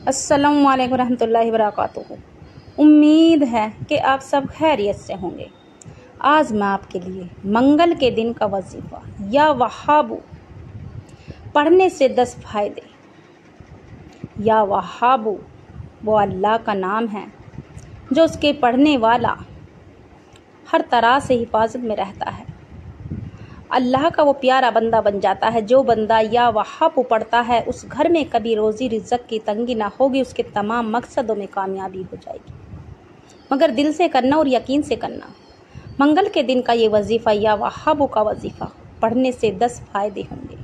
अस्सलामु अलैकुम रहमतुल्लाहि वबरकातुहू। उम्मीद है कि आप सब खैरियत से होंगे। आज मैं आपके लिए मंगल के दिन का वजीफ़ा या वहाबू पढ़ने से 10 फ़ायदे। या वहाबू वो अल्लाह का नाम है जो उसके पढ़ने वाला हर तरह से हिफाजत में रहता है। अल्लाह का वो प्यारा बंदा बन जाता है। जो बंदा या वहाबू पढ़ता है उस घर में कभी रोज़ी रिज़्क़ की तंगी ना होगी, उसके तमाम मकसदों में कामयाबी हो जाएगी। मगर दिल से करना और यकीन से करना। मंगल के दिन का ये वजीफ़ा या वहाबू का वजीफ़ा पढ़ने से 10 फ़ायदे होंगे।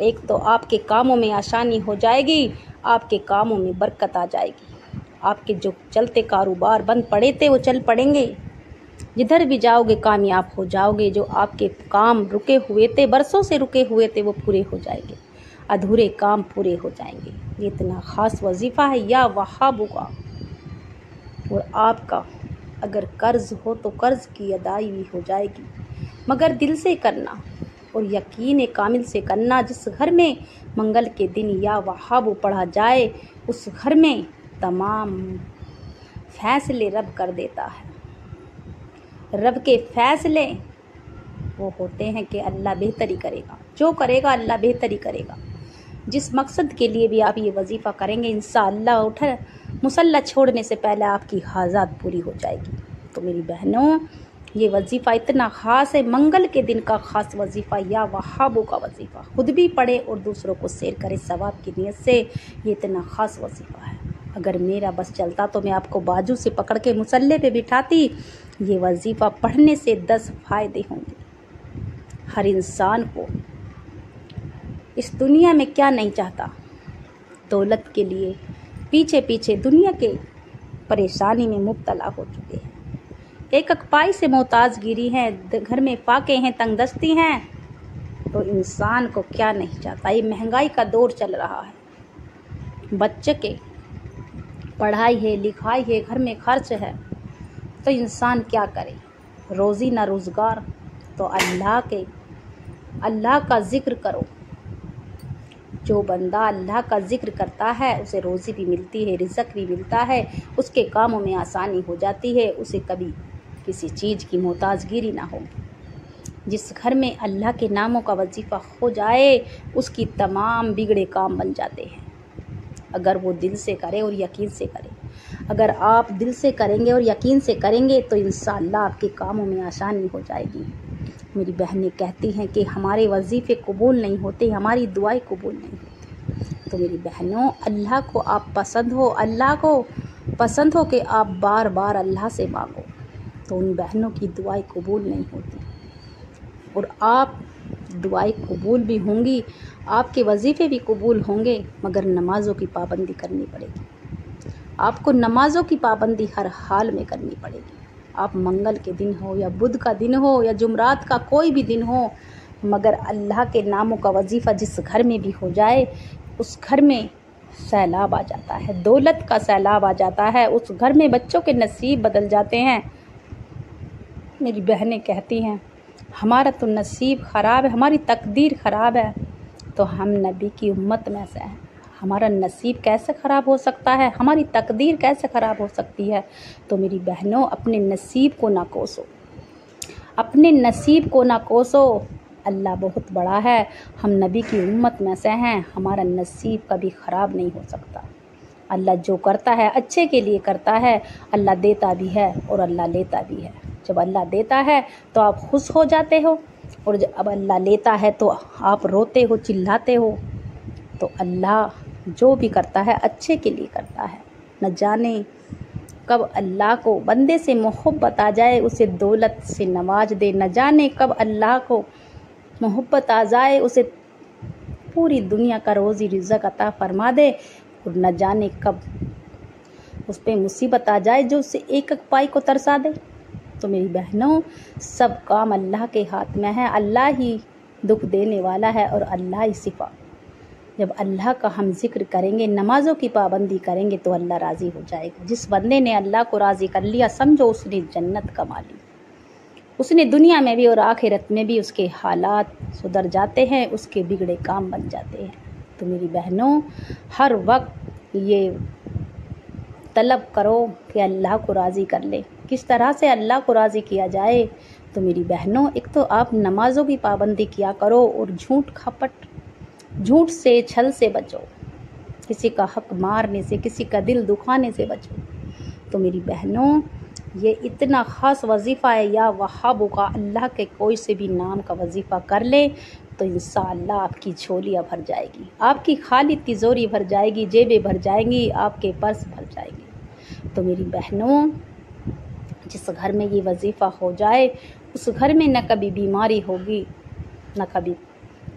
एक तो आपके कामों में आसानी हो जाएगी, आपके कामों में बरकत आ जाएगी। आपके जो चलते कारोबार बंद पड़े थे वो चल पड़ेंगे। जिधर भी जाओगे कामयाब हो जाओगे। जो आपके काम रुके हुए थे, बरसों से रुके हुए थे, वो पूरे हो जाएंगे। अधूरे काम पूरे हो जाएंगे। ये इतना ख़ास वजीफ़ा है या वहाबू का। और आपका अगर कर्ज़ हो तो कर्ज़ की अदाई भी हो जाएगी। मगर दिल से करना और यकीन कामिल से करना। जिस घर में मंगल के दिन या वहाबू पढ़ा जाए उस घर में तमाम फैसले रब कर देता है। रब के फैसले वो होते हैं कि अल्लाह बेहतरी करेगा। जो करेगा अल्लाह बेहतरी करेगा। जिस मकसद के लिए भी आप ये वजीफ़ा करेंगे इंशाअल्लाह उठे मुसल्ला छोड़ने से पहले आपकी हाजात पूरी हो जाएगी। तो मेरी बहनों, ये वजीफ़ा इतना ख़ास है। मंगल के दिन का ख़ास वजीफ़ा या वहाबू का वजीफ़ा खुद भी पढ़े और दूसरों को शेयर करे सवाब की नीयत से। ये इतना ख़ास वजीफ़ा है। अगर मेरा बस चलता तो मैं आपको बाजू से पकड़ के मुसल्ले पे बिठाती। ये वजीफ़ा पढ़ने से 10 फ़ायदे होंगे। हर इंसान को इस दुनिया में क्या नहीं चाहता। दौलत के लिए पीछे पीछे दुनिया के परेशानी में मुब्तला हो चुके हैं। एक पाई से मोहताजगिरी है, घर में फाके हैं, तंगदस्ती हैं। तो इंसान को क्या नहीं चाहता। ये महंगाई का दौर चल रहा है। बच्चे के पढ़ाई है, लिखाई है, घर में खर्च है। तो इंसान क्या करे। रोज़ी ना रोज़गार। तो अल्लाह का ज़िक्र करो। जो बंदा अल्लाह का ज़िक्र करता है उसे रोज़ी भी मिलती है, रिज़्क़ भी मिलता है, उसके कामों में आसानी हो जाती है, उसे कभी किसी चीज़ की मोहताजगिरी ना होगी। जिस घर में अल्लाह के नामों का वजीफ़ा हो जाए उसकी तमाम बिगड़े काम बन जाते हैं। अगर वो दिल से करे और यकीन से करे। अगर आप दिल से करेंगे और यकीन से करेंगे तो इंशाअल्लाह आपके कामों में आसानी हो जाएगी। मेरी बहनें कहती हैं कि हमारे वजीफ़े कबूल नहीं होते, हमारी दुआएं कबूल नहीं होती। तो मेरी बहनों, अल्लाह को आप पसंद हो, अल्लाह को पसंद हो कि आप बार बार अल्लाह से मांगो तो उन बहनों की दुआएं कबूल नहीं होती। और आप दुआएं कबूल भी होंगी, आपके वजीफ़े भी कबूल होंगे, मगर नमाज़ों की पाबंदी करनी पड़ेगी। आपको नमाज़ों की पाबंदी हर हाल में करनी पड़ेगी। आप मंगल के दिन हो या बुध का दिन हो या जुमरात का कोई भी दिन हो, मगर अल्लाह के नामों का वजीफ़ा जिस घर में भी हो जाए उस घर में सैलाब आ जाता है, दौलत का सैलाब आ जाता है। उस घर में बच्चों के नसीब बदल जाते हैं। मेरी बहनें कहती हैं हमारा तो नसीब ख़राब है, हमारी तकदीर ख़राब है। तो हम नबी की उम्मत में से हैं। हमारा नसीब कैसे ख़राब हो सकता है, हमारी तकदीर कैसे ख़राब हो सकती है। तो मेरी बहनों, अपने नसीब को ना कोसो, अपने नसीब को ना कोसो। अल्लाह बहुत बड़ा है। हम नबी की उम्मत में से हैं। हमारा नसीब कभी ख़राब नहीं हो सकता। अल्लाह जो करता है अच्छे के लिए करता है। अल्लाह देता भी है और अल्लाह लेता भी है। जब अल्लाह देता है तो आप खुश हो जाते हो और जब अल्लाह लेता है तो आप रोते हो, चिल्लाते हो। तो अल्लाह जो भी करता है अच्छे के लिए करता है। न जाने कब अल्लाह को बंदे से मोहब्बत आ जाए, उसे दौलत से नवाज दे। न जाने कब अल्लाह को मोहब्बत आ जाए, उसे पूरी दुनिया का रोज़ी रिज़्क़ अता फरमा दे। और न जाने कब उस पर मुसीबत आ जाए जो उसे एक एक पाई को तरसा दे। तो मेरी बहनों, सब काम अल्लाह के हाथ में है। अल्लाह ही दुख देने वाला है और अल्लाह ही सिफा। जब अल्लाह का हम जिक्र करेंगे, नमाज़ों की पाबंदी करेंगे तो अल्लाह राज़ी हो जाएगा। जिस बंदे ने अल्लाह को राज़ी कर लिया समझो उसने जन्नत कमा ली। उसने दुनिया में भी और आखिरत में भी उसके हालात सुधर जाते हैं, उसके बिगड़े काम बन जाते हैं। तो मेरी बहनों, हर वक्त ये तलब करो कि अल्लाह को राज़ी कर ले। किस तरह से अल्लाह को राज़ी किया जाए? तो मेरी बहनों, एक तो आप नमाज़ों की पाबंदी किया करो और झूठ से, छल से बचो। किसी का हक मारने से, किसी का दिल दुखाने से बचो। तो मेरी बहनों, ये इतना ख़ास वजीफ़ा है या वहाबों का। अल्लाह के कोई से भी नाम का वजीफ़ा कर ले तो इंशाअल्लाह आपकी झोलियाँ भर जाएगी, आपकी खाली तिजोरी भर जाएगी, जेबें भर जाएंगी, आपके पर्स भर जाएंगे। तो मेरी बहनों, जिस घर में ये वजीफ़ा हो जाए उस घर में न कभी बीमारी होगी, न कभी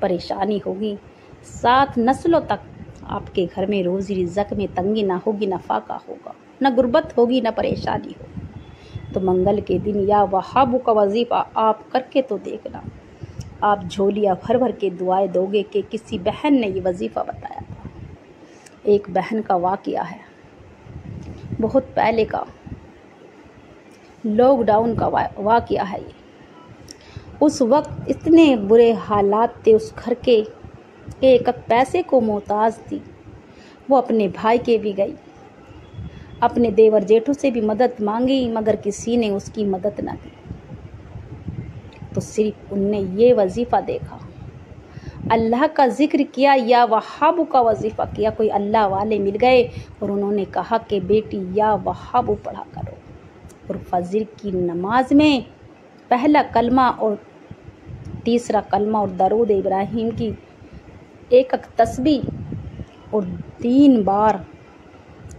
परेशानी होगी। 7 नस्लों तक आपके घर में रोज़ी रिज़्क़ में तंगी ना होगी, न फाका होगा, न गुर्बत होगी, न परेशानी होगी। तो मंगल के दिन या वहाबों का वजीफ़ा आप करके तो देखना, आप झोलियाँ भर भर के दुआएं दोगे। कि किसी बहन ने ये वजीफ़ा बताया था। एक बहन का वाक़या है, बहुत पहले का, लॉकडाउन का वाक़या है ये। उस वक्त इतने बुरे हालात थे उस घर के, एक पैसे को मोहताज थी। वो अपने भाई के भी गई, अपने देवर जेठों से भी मदद मांगी, मगर किसी ने उसकी मदद ना की। तो सिर्फ उनने ये वजीफ़ा देखा, अल्लाह का जिक्र किया या वहाबू का वजीफ़ा किया। कोई अल्लाह वाले मिल गए और उन्होंने कहा कि बेटी या वहाबू पढ़ा करो। और फजर की नमाज में पहला कलमा और तीसरा कलमा और दरूद इब्राहिम की एक तस्बीह और 3 बार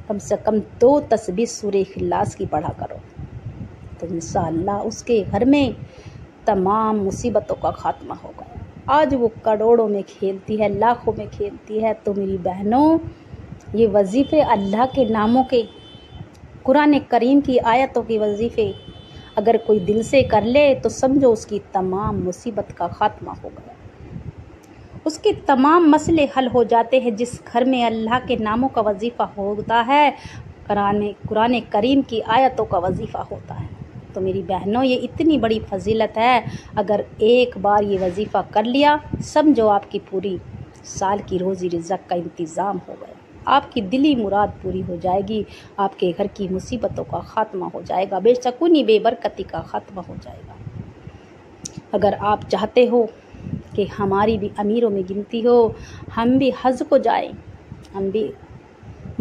कम से कम 2 तस्बीह सूरह इखलास की पढ़ा करो। तो इंशाअल्लाह उसके घर में तमाम मुसीबतों का खात्मा होगा। आज वो करोड़ों में खेलती है, लाखों में खेलती है। तो मेरी बहनों, ये वजीफ़े अल्लाह के नामों के, कुरान करीम की आयतों के वजीफ़े अगर कोई दिल से कर ले तो समझो उसकी तमाम मुसीबत का खात्मा हो गया, उसके तमाम मसले हल हो जाते हैं। जिस घर में अल्लाह के नामों का वजीफ़ा होता है, कुरान करीम की आयतों का वजीफ़ा होता है। तो मेरी बहनों, ये इतनी बड़ी फजीलत है। अगर एक बार ये वजीफ़ा कर लिया, समझो आपकी पूरी साल की रोज़ी रिज़्क़ का इंतज़ाम हो गया, आपकी दिली मुराद पूरी हो जाएगी, आपके घर की मुसीबतों का ख़ात्मा हो जाएगा, बेशकुनी बेबरकती का ख़ात्मा हो जाएगा। अगर आप चाहते हो कि हमारी भी अमीरों में गिनती हो, हम भी हज को जाएं, हम भी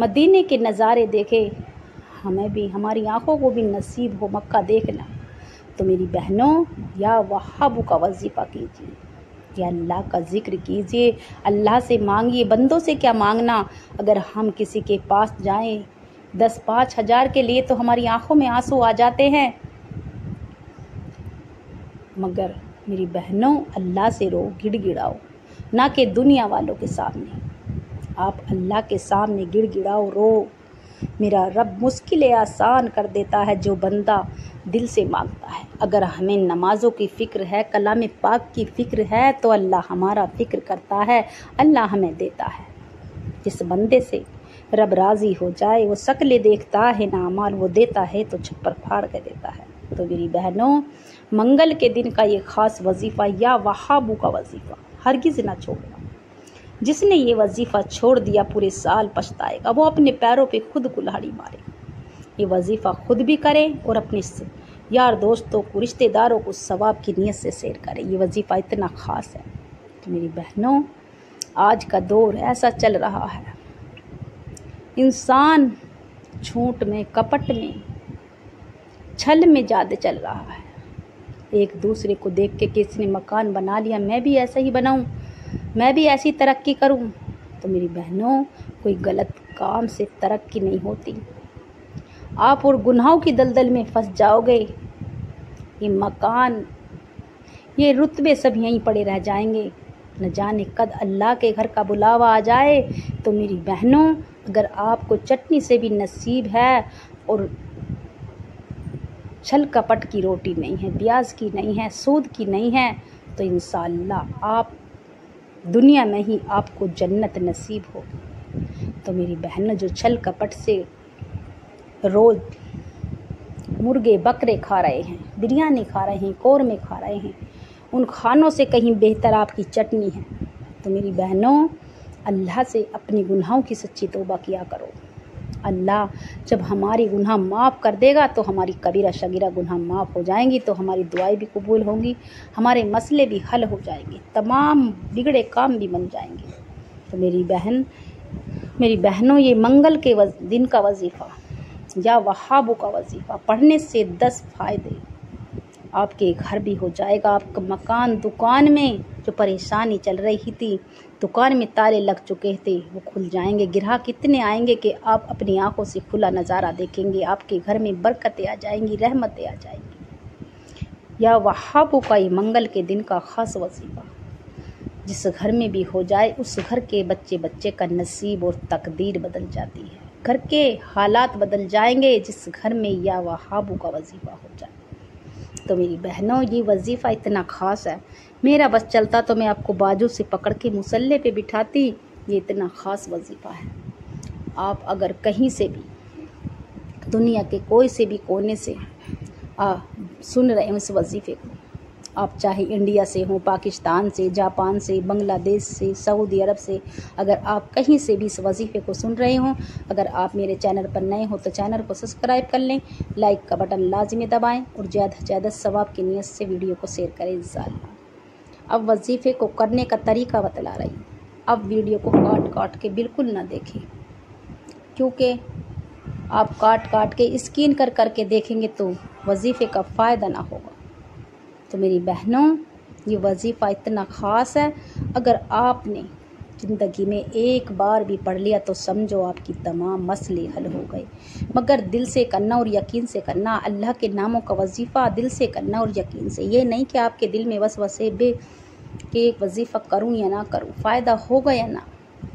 मदीने के नज़ारे देखें, हमें भी, हमारी आँखों को भी नसीब हो मक्का देखना, तो मेरी बहनों, या वहाबू का वजीफ़ा कीजिए, या अल्लाह का जिक्र कीजिए, अल्लाह से मांगिए। बंदों से क्या मांगना? अगर हम किसी के पास जाएं 10-5 हज़ार के लिए तो हमारी आंखों में आंसू आ जाते हैं, मगर मेरी बहनों, अल्लाह से रो, गिड़गिड़ाओ, ना कि दुनिया वालों के सामने। आप अल्लाह के सामने गिड़गिड़ाओ, रो। मेरा रब मुश्किलें आसान कर देता है जो बंदा दिल से मांगता है। अगर हमें नमाज़ों की फ़िक्र है, कलाम पाक की फ़िक्र है, तो अल्लाह हमारा फ़िक्र करता है, अल्लाह हमें देता है। जिस बंदे से रब राज़ी हो जाए, वो शक्लें देखता है ना अमाल, वो देता है तो छप्पर फाड़ के देता है। तो मेरी बहनों, मंगल के दिन का ये ख़ास वजीफ़ा या वहाबू का वजीफ़ा हरगिज़ ना छोड़ना। जिसने ये वजीफ़ा छोड़ दिया पूरे साल पछताएगा, वो अपने पैरों पे खुद कुल्हाड़ी मारे। ये वजीफ़ा खुद भी करें और अपने यार दोस्तों को, रिश्तेदारों को सवाब की नीयत से शेयर करें। ये वजीफ़ा इतना ख़ास है। तो मेरी बहनों, आज का दौर ऐसा चल रहा है, इंसान झूठ में, कपट में, छल में ज़्यादा चल रहा है। एक दूसरे को देख के किसी ने मकान बना लिया, मैं भी ऐसा ही बनाऊं, मैं भी ऐसी तरक्की करूं। तो मेरी बहनों, कोई गलत काम से तरक्की नहीं होती। आप और गुनाहों की दलदल में फंस जाओगे। ये मकान, ये रुतबे सब यहीं पड़े रह जाएंगे। न जाने कद अल्लाह के घर का बुलावा आ जाए। तो मेरी बहनों, अगर आपको चटनी से भी नसीब है और छल कपट की रोटी नहीं है, ब्याज की नहीं है, सूद की नहीं है, तो इंशाअल्लाह आप दुनिया में ही आपको जन्नत नसीब होगी। तो मेरी बहनों, जो छल कपट से रोज़ मुर्गे बकरे खा रहे हैं, बिरयानी खा रहे हैं, कौरमे खा रहे हैं, उन खानों से कहीं बेहतर आपकी चटनी है। तो मेरी बहनों, अल्लाह से अपनी गुनाहों की सच्ची तौबा किया करो। अल्लाह जब हमारी गुनाह माफ़ कर देगा तो हमारी कबीरा शगीरा गुनाह माफ़ हो जाएंगी, तो हमारी दुआएं भी कबूल होंगी, हमारे मसले भी हल हो जाएंगे, तमाम बिगड़े काम भी बन जाएंगे। तो मेरी बहनों, ये मंगल के दिन का वजीफ़ा या वहाबों का वजीफ़ा पढ़ने से 10 फ़ायदे। आपके घर भी हो जाएगा, आपका मकान, दुकान में जो परेशानी चल रही थी, दुकान में ताले लग चुके थे, वो खुल जाएंगे। ग्राहक कितने आएंगे कि आप अपनी आंखों से खुला नज़ारा देखेंगे। आपके घर में बरकतें आ जाएंगी, रहमतें आ जाएंगी। या वहाबों का ये मंगल के दिन का ख़ास वजीफ़ा जिस घर में भी हो जाए, उस घर के बच्चे का नसीब और तकदीर बदल जाती है। घर के हालात बदल जाएंगे जिस घर में या वहाबों का वजीफ़ा हो जाए। तो मेरी बहनों, ये वजीफ़ा इतना ख़ास है, मेरा बस चलता तो मैं आपको बाजू से पकड़ के मुसल्ले पे बिठाती। ये इतना ख़ास वजीफ़ा है। आप अगर कहीं से भी, दुनिया के कोई से भी कोने से सुन रहे हैं इस वजीफ़े को, आप चाहे इंडिया से हो, पाकिस्तान से, जापान से, बांग्लादेश से, सऊदी अरब से, अगर आप कहीं से भी इस वजीफ़े को सुन रहे हों, अगर आप मेरे चैनल पर नए हो तो चैनल को सब्सक्राइब कर लें, लाइक का बटन लाजमी दबाएं और ज़्यादा से ज़्यादा सवाब की नीयत से वीडियो को शेयर करें इंशाअल्लाह। अब वजीफ़े को करने का तरीका बतला रही हूँ। अब वीडियो को काट के बिल्कुल ना देखें, क्योंकि आप काट के स्किन करके देखेंगे तो वजीफ़े का फ़ायदा ना होगा। तो मेरी बहनों, ये वजीफ़ा इतना ख़ास है, अगर आपने ज़िंदगी में एक बार भी पढ़ लिया तो समझो आपकी तमाम मसले हल हो गए। मगर दिल से करना और यकीन से करना। अल्लाह के नामों का वजीफ़ा दिल से करना और यकीन से। ये नहीं कि आपके दिल में वसवसे कि एक वजीफ़ा करूं या ना करूं, फ़ायदा होगा या ना,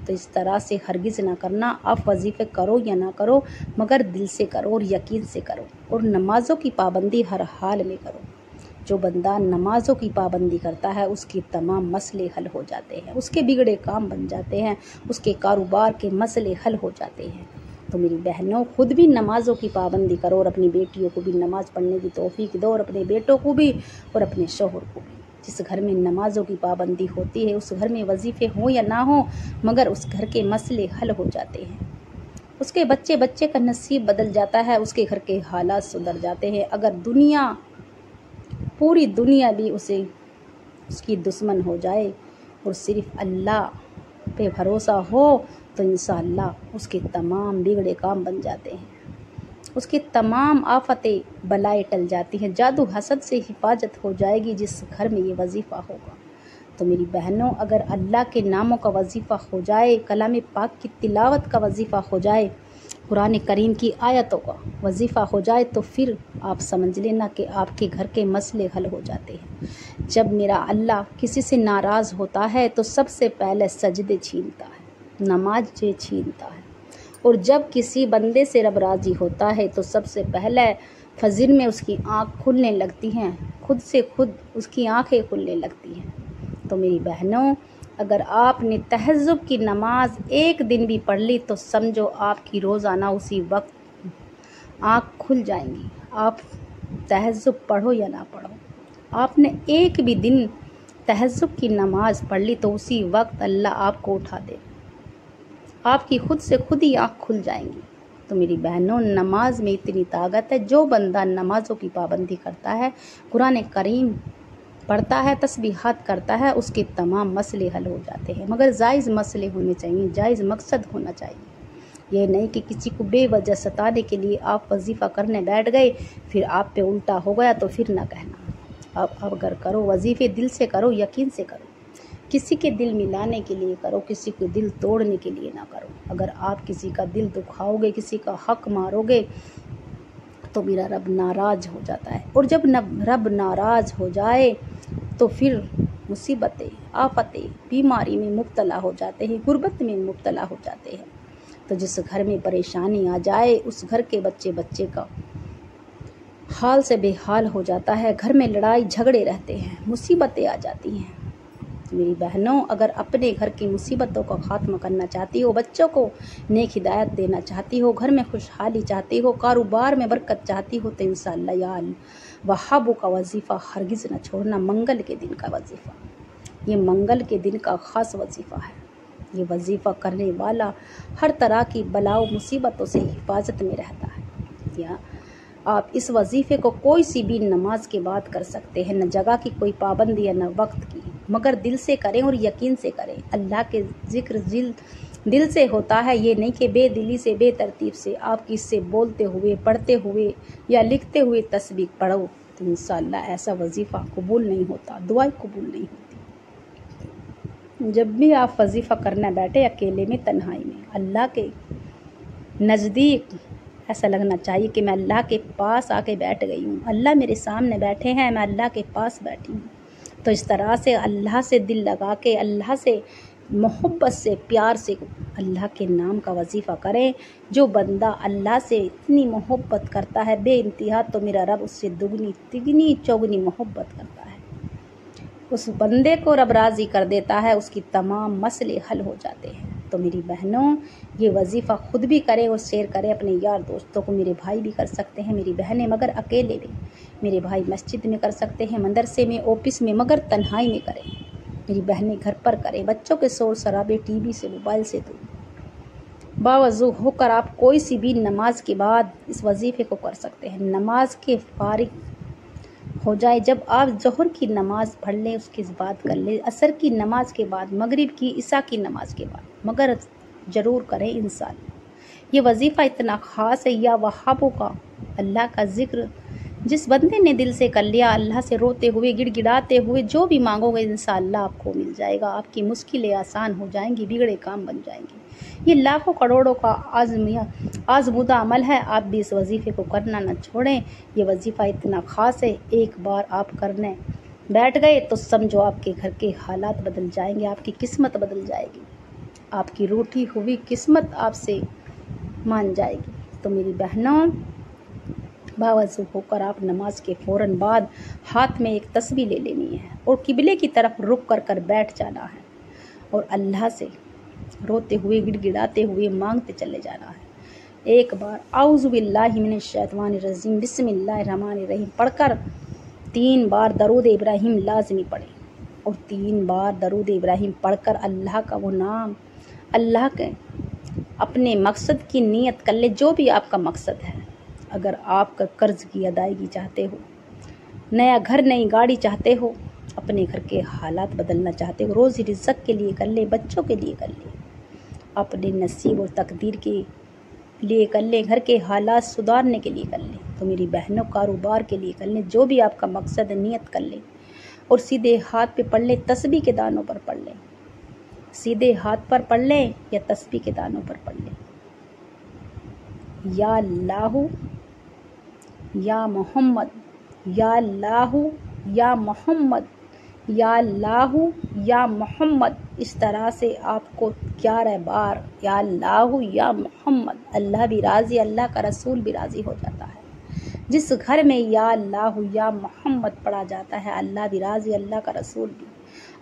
तो इस तरह से हरगिज़ ना करना। आप वजीफ़े करो या ना करो, मगर दिल से करो और यकीन से करो, और नमाज़ों की पाबंदी हर हाल में करो। जो बंदा नमाज़ों की पाबंदी करता है उसके तमाम मसले हल हो जाते हैं, उसके बिगड़े काम बन जाते हैं, उसके कारोबार के मसले हल हो जाते हैं। तो मेरी बहनों, खुद भी नमाज़ों की पाबंदी करो और अपनी बेटियों को भी नमाज़ पढ़ने की तौफीक दो, और अपने बेटों को भी और अपने शौहर को भी। जिस घर में नमाज़ों की पाबंदी होती है उस घर में वजीफ़े हो या ना हो, मगर उस घर के मसले हल हो जाते हैं। उसके बच्चे का नसीब बदल जाता है, उसके घर के हालात सुधर जाते हैं। अगर पूरी दुनिया भी उसकी दुश्मन हो जाए और सिर्फ अल्लाह पे भरोसा हो तो इंशाअल्लाह उसके तमाम बिगड़े काम बन जाते हैं, उसकी तमाम आफतें बलाएं टल जाती हैं। जादू हसद से हिफाजत हो जाएगी जिस घर में ये वजीफ़ा होगा। तो मेरी बहनों, अगर अल्लाह के नामों का वजीफ़ा हो जाए, कलाम पाक की तिलावत का वजीफ़ा हो जाए, कुरान करीम की आयतों का वजीफ़ा हो जाए, तो फिर आप समझ लेना कि आपके घर के मसले हल हो जाते हैं। जब मेरा अल्लाह किसी से नाराज़ होता है तो सबसे पहले सजदे छीनता है, नमाज छीनता है, और जब किसी बंदे से रब राज़ी होता है तो सबसे पहले फजर में उसकी आँख खुलने लगती हैं, खुद से खुद उसकी आँखें खुलने लगती हैं। तो मेरी बहनों, अगर आपने तहज्जुद की नमाज एक दिन भी पढ़ ली तो समझो आपकी रोज़ाना उसी वक्त आँख खुल जाएंगी। आप तहज्जुद पढ़ो या ना पढ़ो, आपने एक भी दिन तहज्जुद की नमाज पढ़ ली तो उसी वक्त अल्लाह आपको उठा दे, आपकी खुद से खुद ही आँख खुल जाएंगी। तो मेरी बहनों, नमाज में इतनी ताकत है। जो बंदा नमाज़ों की पाबंदी करता है, कुरान करीम पढ़ता है, तस्बीहात करता है, उसके तमाम मसले हल हो जाते हैं। मगर जायज़ मसले होने चाहिए, जायज़ मकसद होना चाहिए। ये नहीं कि किसी को बेवजह सताने के लिए आप वजीफ़ा करने बैठ गए, फिर आप पे उल्टा हो गया तो फिर ना कहना। आप अगर करो वजीफ़े दिल से करो, यकीन से करो, किसी के दिल मिलाने के लिए करो, किसी को दिल तोड़ने के लिए ना करो। अगर आप किसी का दिल दुखाओगे, किसी का हक मारोगे, तो मेरा रब नाराज़ हो जाता है, और जब रब नाराज़ हो जाए तो फिर मुसीबतें, आफतें, बीमारी में मुब्तला हो जाते हैं, गुर्बत में मुब्तला हो जाते हैं। तो जिस घर में परेशानी आ जाए उस घर के बच्चे का हाल से बेहाल हो जाता है। घर में लड़ाई झगड़े रहते हैं, मुसीबतें आ जाती हैं। मेरी बहनों, अगर अपने घर की मुसीबतों का खात्मा करना चाहती हो, बच्चों को नेक हिदायत देना चाहती हो, घर में खुशहाली चाहती हो, कारोबार में बरकत चाहती हो, तो इंशाअल्लाह या वहाबों का वजीफ़ा हरगिज़ न छोड़ना। मंगल के दिन का वजीफ़ा, ये मंगल के दिन का ख़ास वजीफ़ा है। ये वजीफ़ा करने वाला हर तरह की बलाओं मुसीबतों से हिफाजत में रहता है। या आप इस वजीफ़े को कोई सी भी नमाज के बाद कर सकते हैं, न जगह की कोई पाबंदी है न वक्त की, मगर दिल से करें और यकीन से करें। अल्लाह के जिक्र दिल से होता है, ये नहीं कि बेदिली से बेतरतीब से। आप इससे बोलते हुए, पढ़ते हुए या लिखते हुए तस्बीह पढ़ो तो इंशाअल्लाह ऐसा वजीफ़ा कबूल नहीं होता, दुआएं कबूल नहीं होती। जब भी आप वजीफ़ा करना बैठे अकेले में, तन्हाई में, अल्लाह के नज़दीक ऐसा लगना चाहिए कि मैं अल्लाह के पास आके बैठ गई हूँ, अल्लाह मेरे सामने बैठे हैं, मैं अल्लाह के पास बैठी हूँ। तो इस तरह से अल्लाह से दिल लगा के, अल्लाह से मोहब्बत से, प्यार से अल्लाह के नाम का वजीफ़ा करें। जो बंदा अल्लाह से इतनी मोहब्बत करता है बेइंतहा, तो मेरा रब उससे दुगनी तिगनी चौगनी मोहब्बत करता है। उस बंदे को रब राज़ी कर देता है, उसकी तमाम मसले हल हो जाते हैं। तो मेरी बहनों, ये वजीफ़ा खुद भी करें और शेयर करें अपने यार दोस्तों को। मेरे भाई भी कर सकते हैं, मेरी बहनें, मगर अकेले में। मेरे भाई मस्जिद में कर सकते हैं, मदरसे में, ऑफिस में, मगर तन्हाई में करें। मेरी बहनें घर पर करें, बच्चों के शोर शराबे, टीवी से, मोबाइल से दूर। बावजू होकर आप कोई सी भी नमाज के बाद इस वजीफ़े को कर सकते हैं। नमाज के फारिग हो जाए, जब आप ज़ोहर की नमाज़ पढ़ लें उसके बाद कर लें, असर की नमाज के बाद, मगरिब की, इशा की नमाज के बाद, मगर ज़रूर करें इंशाअल्लाह। ये वजीफ़ा इतना ख़ास है। या वहाबों का अल्लाह का ज़िक्र जिस बंदे ने दिल से कर लिया, अल्लाह से रोते हुए, गिड़गिड़ाते हुए, जो भी मांगोगे इंशाअल्लाह आपको मिल जाएगा। आपकी मुश्किलें आसान हो जाएंगी, बिगड़े काम बन जाएंगे। ये लाखों करोड़ों का आज़मूदा अमल है। आप भी इस वजीफ़े को करना न छोड़ें। ये वजीफ़ा इतना ख़ास है, एक बार आप करने बैठ गए तो समझो आपके घर के हालात बदल जाएंगे, आपकी किस्मत बदल जाएगी, आपकी रूठी हुई किस्मत आपसे मान जाएगी। तो मेरी बहनों, बावजू होकर आप नमाज के फ़ौरन बाद हाथ में एक तस्बीह ले लेनी है और किबले की तरफ रुक कर बैठ जाना है और अल्लाह से रोते हुए, गिड़गिड़ाते हुए मांगते चले जाना है। एक बार औज़ु बिल्लाहि मिनश शैतानिर रजीम बिस्मिल्लाहिर्रहमानिर्रहीम पढ़कर 3 बार दरूद इब्राहिम लाज़मी पढ़ें और 3 बार दरूद इब्राहिम पढ़कर अल्लाह का वो नाम, अल्लाह के अपने मकसद की नीयत कर ले, जो भी आपका मकसद है। अगर आपका कर्ज की अदायगी चाहते हो, नया घर, नई गाड़ी चाहते हो, अपने घर के हालात बदलना चाहते हो, रोज़ी रिज़्क़ के लिए कर ले, बच्चों के लिए कर ले, अपने नसीब और तकदीर के लिए कर ले, घर के हालात सुधारने के लिए कर ले, तो मेरी बहनों कारोबार के लिए कर ले, जो भी आपका मकसद नियत कर ले और सीधे हाथ पे पढ़ ले, तस्बीह के दानों पर पढ़ ले, सीधे हाथ पर पढ़ ले या तस्बीह के दानों पर पढ़ ले। या अल्लाहु या मोहम्मद, या अल्लाहु या मोहम्मद, या अल्लाहु या मोहम्मद। इस तरह से आपको 11 बार या अल्लाहु या मोहम्मद, अल्लाह भी राज़ी, अल्लाह का रसूल भी राज़ी हो जाता है। जिस घर में या अल्लाहु या मोहम्मद पढ़ा जाता है, अल्लाह भी राज़ी, अल्लाह का रसूल भी।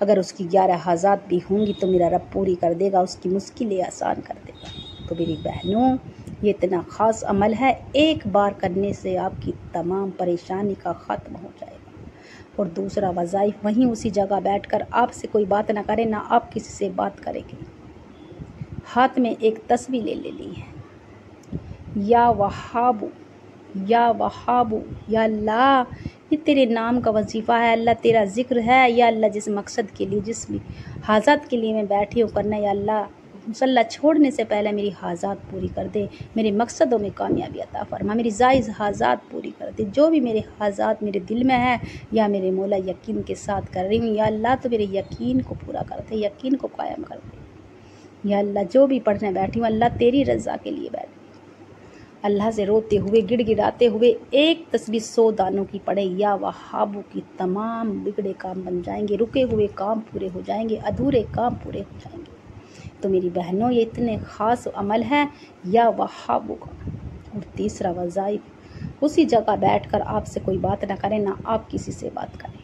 अगर उसकी 11 हाजात भी होंगी तो मेरा रब पूरी कर देगा, उसकी मुश्किलें आसान कर देगा। तो मेरी बहनों, ये इतना ख़ास अमल है, एक बार करने से आपकी तमाम परेशानी का ख़त्म हो जाएगा। और दूसरा वज़ाइफ, वहीं उसी जगह बैठकर आपसे कोई बात ना करे, ना आप किसी से बात करेंगे, हाथ में एक तस्बीह ले लेनी है। या वहाबू, या वहाबू, या अल्लाह, ये तेरे नाम का वजीफ़ा है, अल्लाह तेरा ज़िक्र है। या अल्लाह, जिस मकसद के लिए, जिस भी हाजात के लिए मैं बैठी हूँ करना, या अल्लाह मुसल्ला छोड़ने से पहले मेरी हाजात पूरी कर दे, मेरे मकसदों में कामयाबी अता फरमा, मेरी जायज़ हाजात पूरी कर दे। जो भी मेरे हाजात मेरे दिल में है या मेरे मौला यकीन के साथ कर रही हूँ, या अल्लाह तो मेरे यकीन को पूरा कर दे, यकीन को कायम कर दे। या अल्लाह, जो भी पढ़ने बैठी हूँ, अल्लाह तेरी रज़ा के लिए बैठी, अल्लाह से रोते हुए, गिड़गिड़ाते हुए एक तस्बीह 100 दानों की पढ़े। या वहाबू की तमाम बिगड़े काम बन जाएंगे, रुके हुए काम पूरे हो जाएंगे, अधूरे काम पूरे हो जाएंगे। तो मेरी बहनों, ये इतने ख़ास अमल है या वहाबू का। और तीसरा वज़ाइफ, उसी जगह बैठकर आपसे कोई बात ना करें, ना आप किसी से बात करें,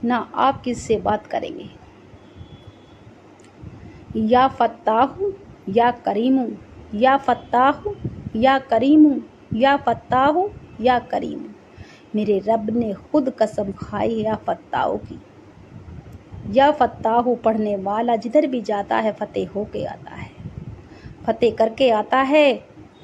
ना आप किसी से बात करेंगे। या फत्ताहु या करीमु, या फत्ताहु या करीमु, या फत्ताहु या करीमु। मेरे रब ने खुद कसम खाई या फत्ताहु की, या फत्ताहू पढ़ने वाला जिधर भी जाता है फतेह होके आता है, फतेह करके आता है।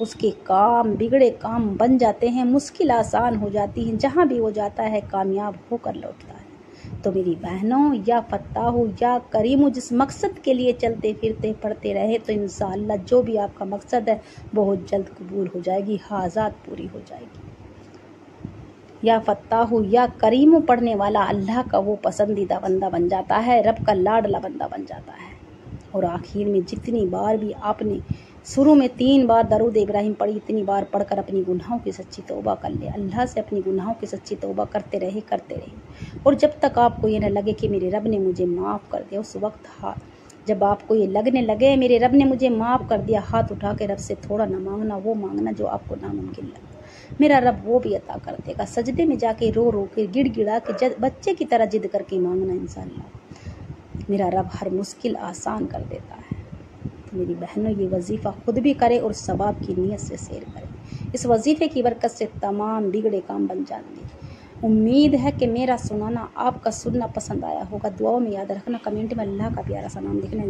उसके काम बिगड़े काम बन जाते हैं, मुश्किल आसान हो जाती है, जहाँ भी वो जाता है कामयाब होकर लौटता है। तो मेरी बहनों, या फत्ताहू या करीमू जिस मकसद के लिए चलते फिरते पढ़ते रहे तो इंशाअल्लाह जो भी आपका मकसद है बहुत जल्द कबूल हो जाएगी, हाजात पूरी हो जाएगी। या फत्ताहू या करीमू पढ़ने वाला अल्लाह का वो पसंदीदा बंदा बन जाता है, रब का लाडला बंदा बन जाता है। और आखिर में जितनी बार भी आपने शुरू में 3 बार दरूद इब्राहिम पढ़ी, इतनी बार पढ़कर अपनी गुनाहों की सच्ची तौबा कर ले। अल्लाह से अपनी गुनाहों की सच्ची तौबा करते रहे। और जब तक आपको ये न लगे कि मेरे रब ने मुझे माफ़ कर दिया, उस वक्त जब आपको ये लगने लगे मेरे रब ने मुझे माफ़ कर दिया, हाथ उठा के रब से थोड़ा ना मांगना, वो मांगना जो आपको नामुमकिन लगे। मेरा रब वो भी अता कर देगा। सजदे में जाके रो रो के गिड़गिड़ा के बच्चे की तरह जिद करके मांगना, इंशाअल्लाह मेरा रब हर मुश्किल आसान कर देता है। तो मेरी बहनों, ये वजीफ़ा खुद भी करें और सवाब की नीयत से शेयर करें। इस वजीफ़े की बरकत से तमाम बिगड़े काम बन जाते हैं। उम्मीद है कि मेरा सुनाना आपका सुनना पसंद आया होगा। दुआओं में याद रखना, कमेंट में अल्लाह का प्यारा सा नाम लिखना।